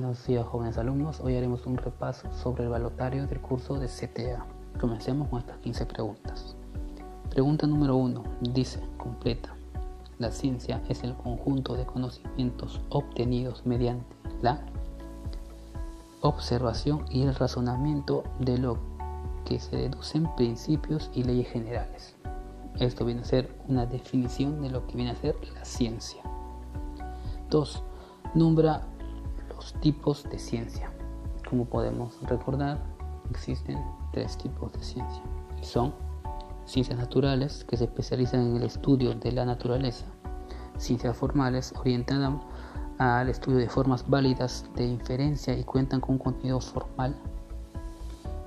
Buenos días, jóvenes alumnos. Hoy haremos un repaso sobre el balotario del curso de CTA. Comencemos con estas 15 preguntas. Pregunta número 1. Dice, completa. La ciencia es el conjunto de conocimientos obtenidos mediante la observación y el razonamiento de lo que se deducen principios y leyes generales. Esto viene a ser una definición de lo que viene a ser la ciencia. 2. Nombra los tipos de ciencia. Como podemos recordar, existen 3 tipos de ciencia y son ciencias naturales, que se especializan en el estudio de la naturaleza; ciencias formales, orientadas al estudio de formas válidas de inferencia y cuentan con un contenido formal;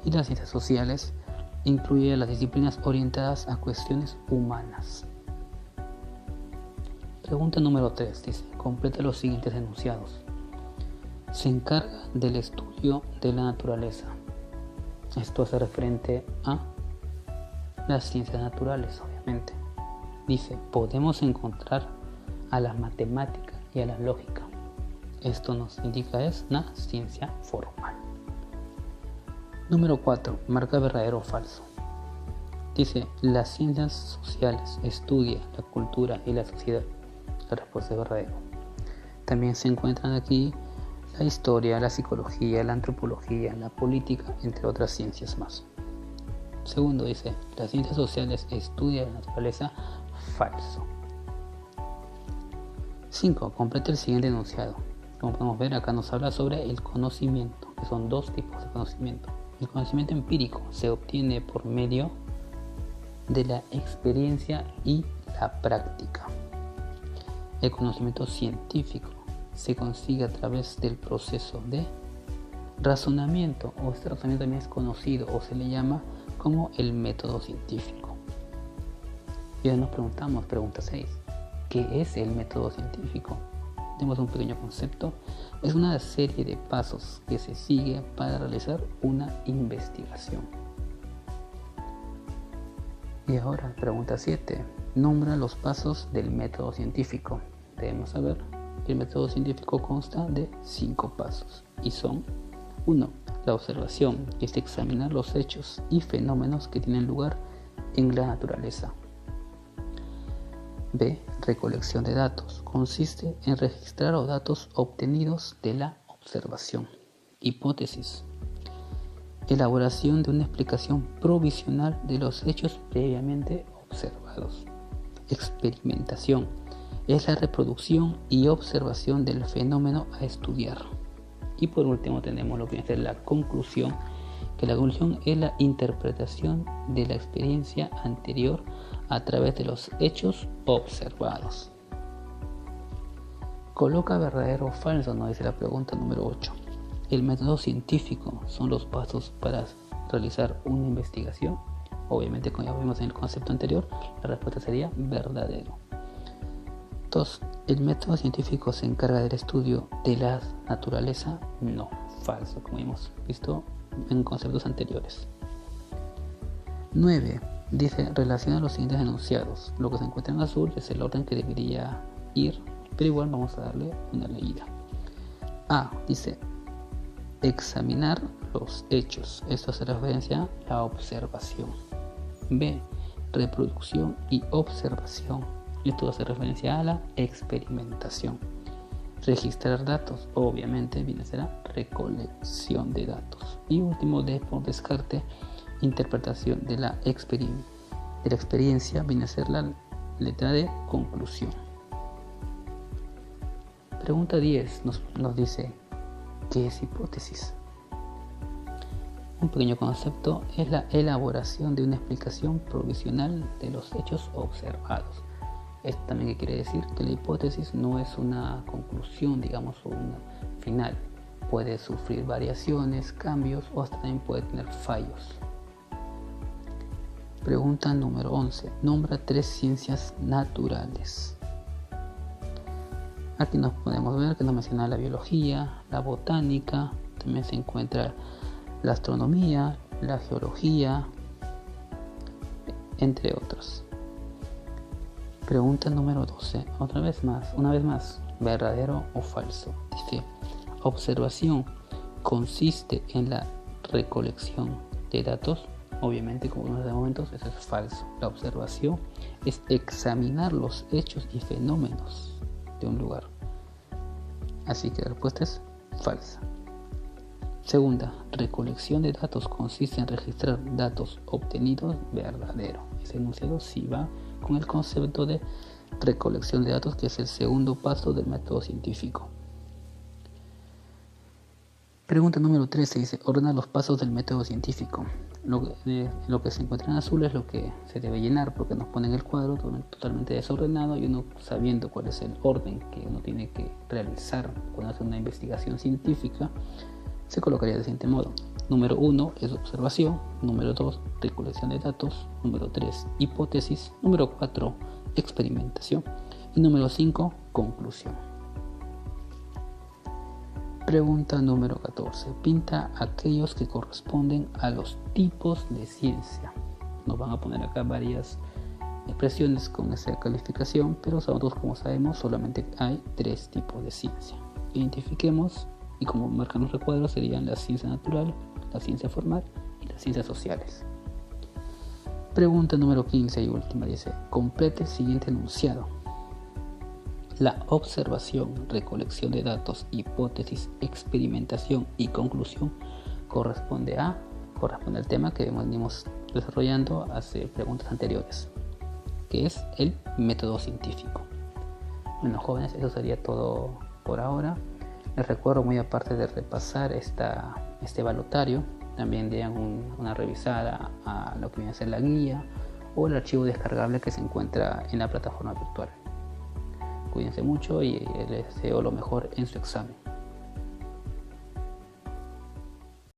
y las ciencias sociales incluyen las disciplinas orientadas a cuestiones humanas. Pregunta número 3 dice, completa los siguientes enunciados. Se encarga del estudio de la naturaleza. Esto hace referente a las ciencias naturales, obviamente. Dice, podemos encontrar a la matemática y a la lógica. Esto nos indica es una ciencia formal. Número 4. Marca verdadero o falso. Dice, las ciencias sociales estudian la cultura y la sociedad. La respuesta es verdadero. También se encuentran aquí la historia, la psicología, la antropología, la política, entre otras ciencias más. Segundo dice, las ciencias sociales estudian la naturaleza. Falso. 5. Completa el siguiente enunciado. Como podemos ver, acá nos habla sobre el conocimiento, que son 2 tipos de conocimiento. El conocimiento empírico se obtiene por medio de la experiencia y la práctica. El conocimiento científico se consigue a través del proceso de razonamiento, o este razonamiento también es conocido o se le llama como el método científico. Y ahora nos preguntamos, pregunta 6, ¿qué es el método científico? Tenemos un pequeño concepto. Es una serie de pasos que se sigue para realizar una investigación. Y ahora, pregunta 7. Nombra los pasos del método científico. Debemos saber que el método científico consta de 5 pasos y son: 1. La observación, que es examinar los hechos y fenómenos que tienen lugar en la naturaleza. B. Recolección de datos. Consiste en registrar los datos obtenidos de la observación. Hipótesis. Elaboración de una explicación provisional de los hechos previamente observados. Experimentación. Es la reproducción y observación del fenómeno a estudiar. Y por último tenemos lo que es la conclusión, que la conclusión es la interpretación de la experiencia anterior a través de los hechos observados. Coloca verdadero o falso, nos dice la pregunta número 8. El método científico son los pasos para realizar una investigación. Obviamente, como ya vimos en el concepto anterior, la respuesta sería verdadero. 2. ¿El método científico se encarga del estudio de la naturaleza? No, falso, como hemos visto en conceptos anteriores. 9. Dice, relaciona los siguientes enunciados. Lo que se encuentra en azul es el orden que debería ir, pero igual vamos a darle una leída. A. Dice, examinar los hechos. Esto hace referencia a la observación. B. Reproducción y observación. Esto hace referencia a la experimentación. Registrar datos, obviamente viene a ser la recolección de datos. Y último, D por descarte, interpretación de la experiencia, viene a ser la letra de conclusión. Pregunta 10 nos dice, ¿qué es hipótesis? Un pequeño concepto es la elaboración de una explicación provisional de los hechos observados. Esto también quiere decir que la hipótesis no es una conclusión, digamos, o una final. Puede sufrir variaciones, cambios o hasta también puede tener fallos. Pregunta número 11. Nombra 3 ciencias naturales. Aquí nos podemos ver que nos menciona la biología, la botánica, también se encuentra la astronomía, la geología, entre otros. Pregunta número 12. Una vez más, ¿verdadero o falso? Dice, observación consiste en la recolección de datos. Obviamente, como vimos hace momentos, eso es falso. La observación es examinar los hechos y fenómenos de un lugar. Así que la respuesta es falsa. Segunda, recolección de datos consiste en registrar datos obtenidos. Verdadero. Ese enunciado sí va con el concepto de recolección de datos, que es el segundo paso del método científico. Pregunta número 13 dice: ordena los pasos del método científico. Lo que se encuentra en azul es lo que se debe llenar, porque nos ponen el cuadro totalmente desordenado, y uno, sabiendo cuál es el orden que uno tiene que realizar cuando hace una investigación científica, se colocaría del siguiente modo. Número 1 es observación, número 2 recolección de datos, número 3 hipótesis, número 4 experimentación y número 5 conclusión. Pregunta número 14. Pinta aquellos que corresponden a los tipos de ciencia. Nos van a poner acá varias expresiones con esa calificación, pero nosotros, como sabemos, solamente hay 3 tipos de ciencia. Identifiquemos, y como marcan los recuadros, serían la ciencia natural, la ciencia formal y las ciencias sociales. Pregunta número 15 y última dice: complete el siguiente enunciado. La observación, recolección de datos, hipótesis, experimentación y conclusión corresponde al tema que venimos desarrollando hace preguntas anteriores, que es el método científico. Bueno, jóvenes, eso sería todo por ahora. Les recuerdo, muy aparte de repasar este evaluario, también den una revisada a lo que viene a ser la guía o el archivo descargable que se encuentra en la plataforma virtual. Cuídense mucho y les deseo lo mejor en su examen.